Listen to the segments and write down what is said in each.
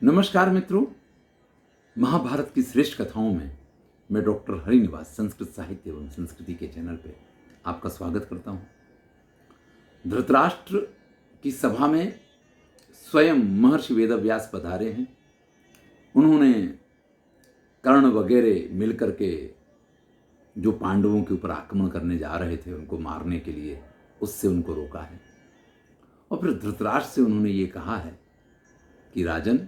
नमस्कार मित्रों, महाभारत की श्रेष्ठ कथाओं में मैं डॉक्टर हरिनिवास संस्कृत साहित्य एवं संस्कृति के चैनल पे आपका स्वागत करता हूं। धृतराष्ट्र की सभा में स्वयं महर्षि वेदव्यास पधारे हैं। उन्होंने कर्ण वगैरह मिलकर के जो पांडवों के ऊपर आक्रमण करने जा रहे थे उनको मारने के लिए, उससे उनको रोका है। और फिर धृतराष्ट्र से उन्होंने ये कहा है कि राजन,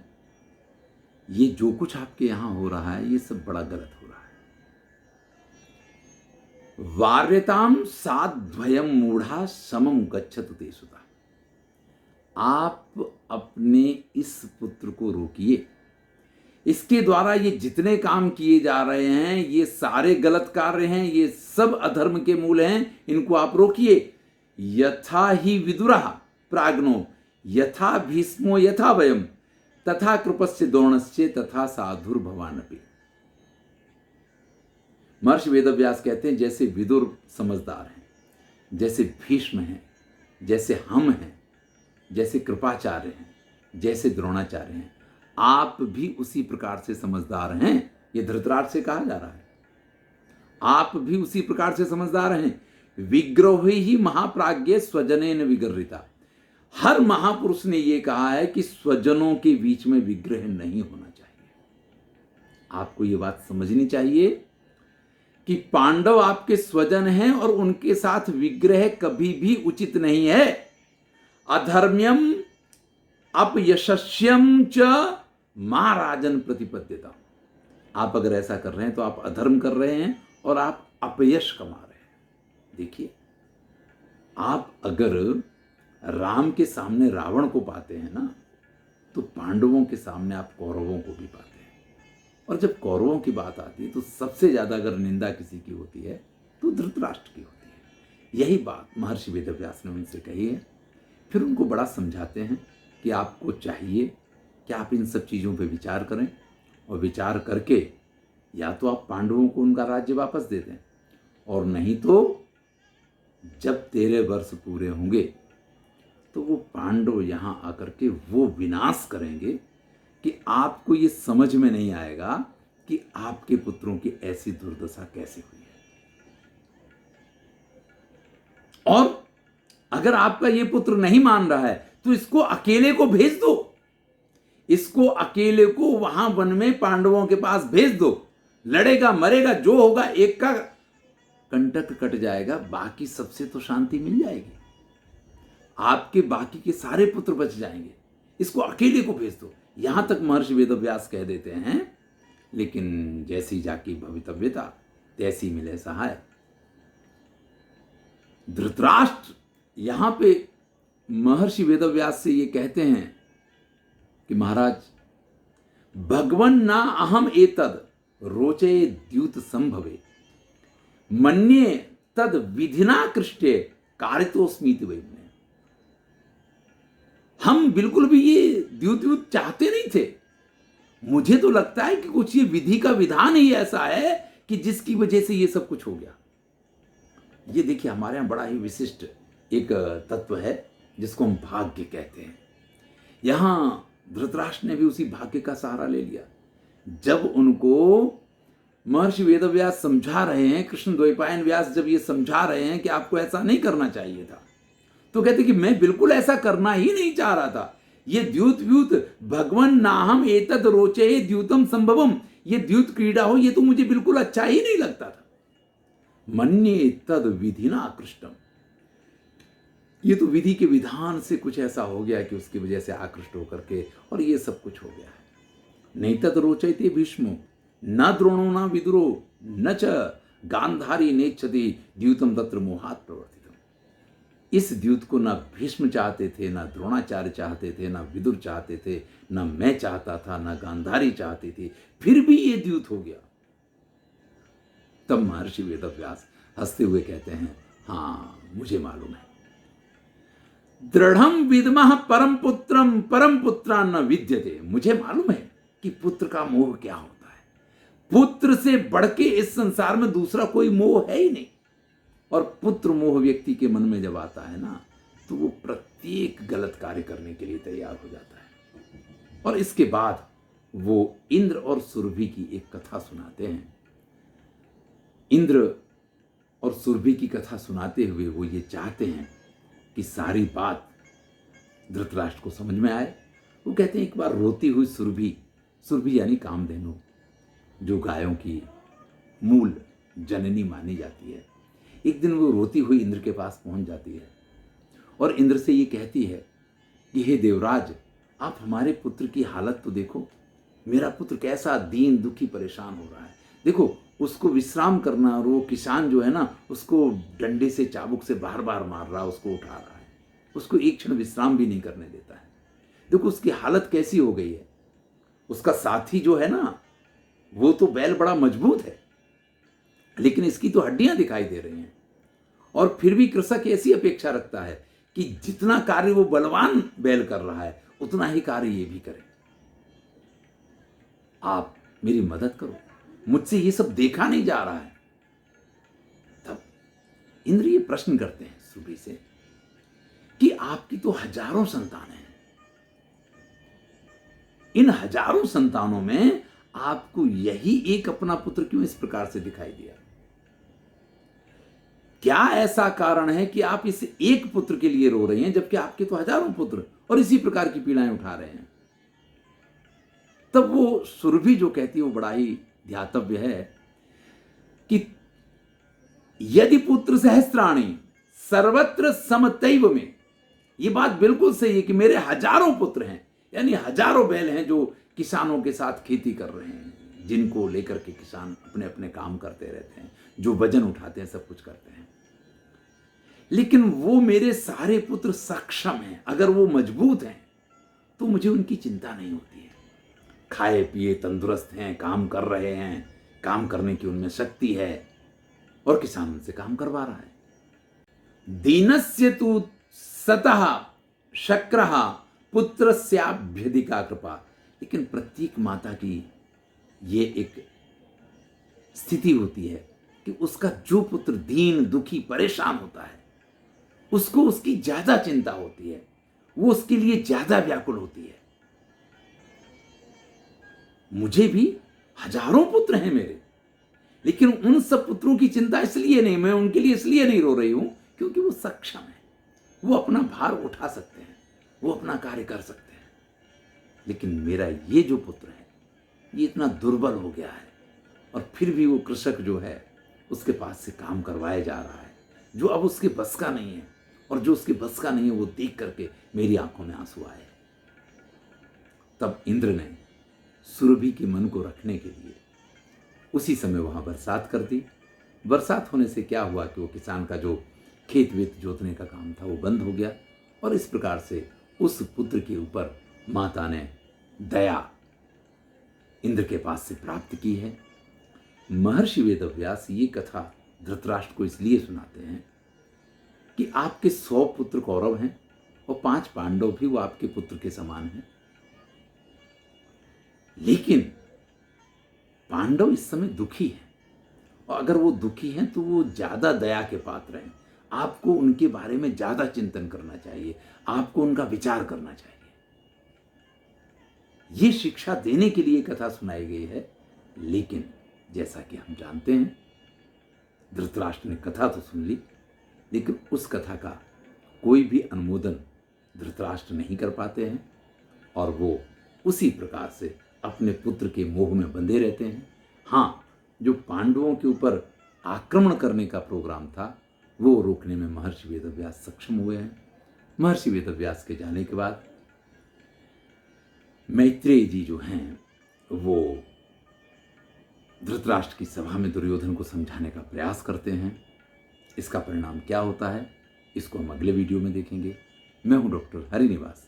ये जो कुछ आपके यहां हो रहा है ये सब बड़ा गलत हो रहा है। वार्यताम साद्वयम मूढ़ा समम गच्छतु ते सुता। आप अपने इस पुत्र को रोकिए। इसके द्वारा ये जितने काम किए जा रहे हैं ये सारे गलत कार्य हैं, ये सब अधर्म के मूल हैं, इनको आप रोकिए। यथा ही विदुरः प्राज्ञो यथा भीष्मो यथा वयम तथा कृपस्य द्रोणस्य तथा साधुर्भवानपि। महर्षि वेदव्यास कहते हैं जैसे विदुर समझदार हैं, जैसे भीष्म हैं, जैसे हम हैं, जैसे कृपाचार्य हैं, जैसे द्रोणाचार्य हैं, आप भी उसी प्रकार से समझदार हैं। ये धृतराष्ट्र से कहा जा रहा है, आप भी उसी प्रकार से समझदार हैं। विग्रह ही महाप्राज्ञ स्वजनेन विगर्हिता। हर महापुरुष ने यह कहा है कि स्वजनों के बीच में विग्रह नहीं होना चाहिए। आपको यह बात समझनी चाहिए कि पांडव आपके स्वजन हैं और उनके साथ विग्रह कभी भी उचित नहीं है। अधर्म्यम अपयशस्यम च महाराजन प्रतिपद्यता। आप अगर ऐसा कर रहे हैं तो आप अधर्म कर रहे हैं और आप अपयश कमा रहे हैं। देखिए, आप अगर राम के सामने रावण को पाते हैं ना, तो पांडवों के सामने आप कौरवों को भी पाते हैं। और जब कौरवों की बात आती है तो सबसे ज्यादा अगर निंदा किसी की होती है तो धृतराष्ट्र की होती है। यही बात महर्षि वेदव्यास ने उनसे कही है। फिर उनको बड़ा समझाते हैं कि आपको चाहिए कि आप इन सब चीजों पर विचार करें और विचार करके या तो आप पांडवों को उनका राज्य वापस दे दें, और नहीं तो जब 13 वर्ष पूरे होंगे तो वो पांडव यहां आकर के वो विनाश करेंगे कि आपको ये समझ में नहीं आएगा कि आपके पुत्रों की ऐसी दुर्दशा कैसे हुई है। और अगर आपका ये पुत्र नहीं मान रहा है तो इसको अकेले को भेज दो, इसको अकेले को वहां वन में पांडवों के पास भेज दो। लड़ेगा मरेगा, जो होगा, एक का कंटक कट जाएगा, बाकी सबसे तो शांति मिल जाएगी, आपके बाकी के सारे पुत्र बच जाएंगे। इसको अकेले को भेज दो। यहां तक महर्षि वेदव्यास कह देते हैं, लेकिन जैसी जाकी भवितव्यता तैसी मिले सहाय। धृतराष्ट्र यहां पे महर्षि वेदव्यास से ये कहते हैं कि महाराज, भगवन ना अहम एतद रोचे द्यूत संभवे मन्ये तद विधिना कृष्टे कारितोस्मीति वैम्ने। हम बिल्कुल भी ये द्यूत चाहते नहीं थे। मुझे तो लगता है कि कुछ ये विधि का विधान ही ऐसा है कि जिसकी वजह से ये सब कुछ हो गया। ये देखिए, हमारे यहां बड़ा ही विशिष्ट एक तत्व है जिसको हम भाग्य कहते हैं। यहां धृतराष्ट्र ने भी उसी भाग्य का सहारा ले लिया। जब उनको महर्षि वेदव्यास समझा रहे हैं, कृष्ण द्वैपायन व्यास जब ये समझा रहे हैं कि आपको ऐसा नहीं करना चाहिए था, तो कहते कि मैं बिल्कुल ऐसा करना ही नहीं चाह रहा था। ये द्यूत व्यूत भगवन नाहम एतद रोचे द्यूतम संभवम, ये द्यूत क्रीड़ा हो, ये तो मुझे बिल्कुल अच्छा ही नहीं लगता था। मन्ये तद विधिना कृष्टम, ये तो विधि के विधान से कुछ ऐसा हो गया कि उसकी वजह से आकृष्ट होकर के और ये सब कुछ हो गया है। नहीं तद रोचयते भीष्मो न द्रोणो न विदुरो न च गांधारी नेच्छति द्यूतम तत्र मोहात् प्रवर्तितम। इस द्यूत को ना भीष्म चाहते थे, ना द्रोणाचार्य चाहते थे, ना विदुर चाहते थे, ना मैं चाहता था, ना गांधारी चाहती थी, फिर भी ये द्यूत हो गया। तब महर्षि वेदव्यास हंसते हुए कहते हैं, हाँ मुझे मालूम है। दृढ़म विद्मः परम पुत्रम परम पुत्रा न विद्यते। मुझे मालूम है कि पुत्र का मोह क्या होता है। पुत्र से बढ़ के इस संसार में दूसरा कोई मोह है ही नहीं। और पुत्र मोह व्यक्ति के मन में जब आता है ना, तो वो प्रत्येक गलत कार्य करने के लिए तैयार हो जाता है। और इसके बाद वो इंद्र और सुरभि की एक कथा सुनाते हैं। इंद्र और सुरभि की कथा सुनाते हुए वो ये चाहते हैं कि सारी बात धृतराष्ट्र को समझ में आए। वो कहते हैं एक बार रोती हुई सुरभि, सुरभि यानी कामधेनु, जो गायों की मूल जननी मानी जाती है, एक दिन वो रोती हुई इंद्र के पास पहुंच जाती है और इंद्र से ये कहती है कि हे देवराज, आप हमारे पुत्र की हालत तो देखो, मेरा पुत्र कैसा दीन दुखी परेशान हो रहा है। देखो उसको विश्राम करना, और वो किसान जो है ना, उसको डंडे से चाबुक से बार बार मार रहा है, उसको उठा रहा है, उसको एक क्षण विश्राम भी नहीं करने देता है। देखो उसकी हालत कैसी हो गई है। उसका साथी जो है ना, वो तो बैल बड़ा मजबूत है, लेकिन इसकी तो हड्डियां दिखाई दे रही हैं। और फिर भी कृषक ऐसी अपेक्षा रखता है कि जितना कार्य वो बलवान बैल कर रहा है, उतना ही कार्य ये भी करे। आप मेरी मदद करो, मुझसे ये सब देखा नहीं जा रहा है। तब इंद्र ये प्रश्न करते हैं सुरभि से कि आपकी तो हजारों संतान हैं, इन हजारों संतानों में आपको यही एक अपना पुत्र क्यों इस प्रकार से दिखाई दिया? क्या ऐसा कारण है कि आप इस एक पुत्र के लिए रो रही हैं, जबकि आपके तो हजारों पुत्र और इसी प्रकार की पीड़ाएं उठा रहे हैं? तब वो सुरभि जो कहती है वो बड़ा ही ध्यातव्य है कि यदि पुत्र सहस्त्राणी सर्वत्र समतैव में, ये बात बिल्कुल सही है कि मेरे हजारों पुत्र हैं, यानी हजारों बैल हैं जो किसानों के साथ खेती कर रहे हैं, जिनको लेकर के किसान अपने अपने काम करते रहते हैं, जो वजन उठाते हैं, सब कुछ करते हैं। लेकिन वो मेरे सारे पुत्र सक्षम हैं, अगर वो मजबूत हैं तो मुझे उनकी चिंता नहीं होती है। खाए पिए तंदुरुस्त हैं, काम कर रहे हैं, काम करने की उनमें शक्ति है, और किसान उनसे काम करवा रहा है। दीनस्य तु सतः शक्रः पुत्रस्याभ्यधिका कृपा। लेकिन प्रत्येक माता की ये एक स्थिति होती है कि उसका जो पुत्र दीन दुखी परेशान होता है, उसको उसकी ज्यादा चिंता होती है, वो उसके लिए ज्यादा व्याकुल होती है। मुझे भी हजारों पुत्र हैं मेरे, लेकिन उन सब पुत्रों की चिंता इसलिए नहीं, मैं उनके लिए इसलिए नहीं रो रही हूं क्योंकि वो सक्षम है, वो अपना भार उठा सकते हैं, वो अपना कार्य कर सकते हैं। लेकिन मेरा ये जो पुत्र है, ये इतना दुर्बल हो गया है, और फिर भी वो कृषक जो है उसके पास से काम करवाया जा रहा है, जो अब उसके बस का नहीं है, और जो उसके बस का नहीं है वो देख करके मेरी आंखों में आंसू आए। तब इंद्र ने सुरभि के मन को रखने के लिए उसी समय वहां बरसात कर दी। बरसात होने से क्या हुआ कि वो किसान का जो खेत वेत जोतने का काम था वो बंद हो गया, और इस प्रकार से उस पुत्र के ऊपर माता ने दया इंद्र के पास से प्राप्त की है। महर्षि वेदव्यास ये कथा धृतराष्ट्र को इसलिए सुनाते हैं कि आपके 100 पुत्र कौरव हैं और 5 पांडव भी वो आपके पुत्र के समान हैं, लेकिन पांडव इस समय दुखी हैं, और अगर वो दुखी हैं तो वो ज्यादा दया के पात्र हैं। आपको उनके बारे में ज्यादा चिंतन करना चाहिए, आपको उनका विचार करना चाहिए। ये शिक्षा देने के लिए कथा सुनाई गई है। लेकिन जैसा कि हम जानते हैं, धृतराष्ट्र ने कथा तो सुन ली, लेकिन उस कथा का कोई भी अनुमोदन धृतराष्ट्र नहीं कर पाते हैं, और वो उसी प्रकार से अपने पुत्र के मोह में बंधे रहते हैं। हाँ, जो पांडवों के ऊपर आक्रमण करने का प्रोग्राम था वो रोकने में महर्षि वेदव्यास सक्षम हुए हैं। महर्षि वेदव्यास के जाने के बाद मैत्रेय जी जो हैं वो धृतराष्ट्र की सभा में दुर्योधन को समझाने का प्रयास करते हैं। इसका परिणाम क्या होता है इसको हम अगले वीडियो में देखेंगे। मैं हूं डॉक्टर हरिनिवास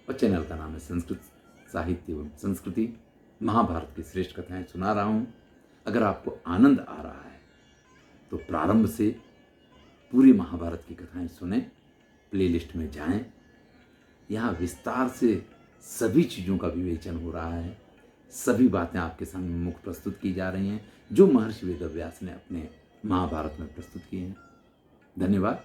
और चैनल का नाम है संस्कृत साहित्य एवं संस्कृति। महाभारत की श्रेष्ठ कथाएं सुना रहा हूं। अगर आपको आनंद आ रहा है तो प्रारंभ से पूरी महाभारत की कथाएं सुने, प्लेलिस्ट में जाएं। यहाँ विस्तार से सभी चीज़ों का विवेचन हो रहा है, सभी बातें आपके सामने मुख प्रस्तुत की जा रही हैं जो महर्षि वेदव्यास ने अपने महाभारत में प्रस्तुत की हैं। धन्यवाद।